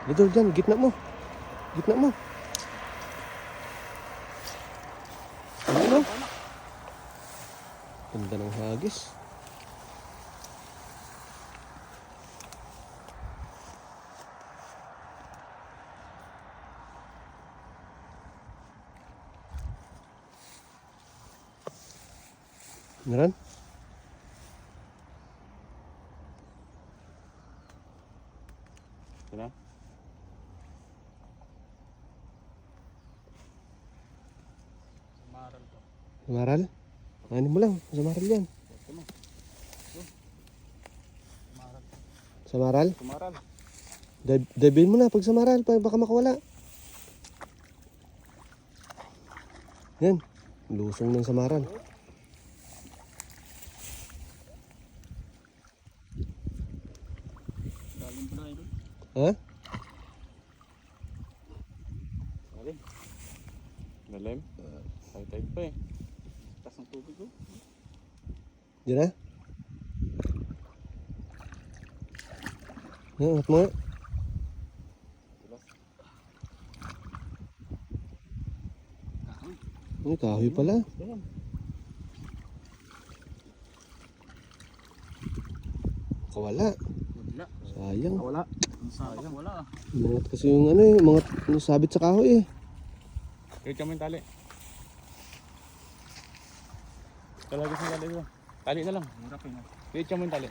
Dito dyan, gitna mo. Gitna mo. Ano? Ganda ng hagis. Meron? Wala? Samaral to. Samaral? Ano mo lang, samaral yan. Samaral? Samaral. Divein mo na pag samaral, baka makawala. Yan, lusong ng samaral. Dalim pala ito. Ha? Dalim. Dalim? Tayo pa eh. Tas ng tubig ko. Diyan na? Yan, angat mo nga. Ay, kahoy pala. Ayan. Kawala. Wala. Sayang. Wala. Ang sabak wala ah. Mangat kasi yung ano eh, mga sabit sa kahoy eh. Kaya mo yung tali. Talagis ng tali ko. Tali na lang. Hirap yun. Kaya mo yung tali.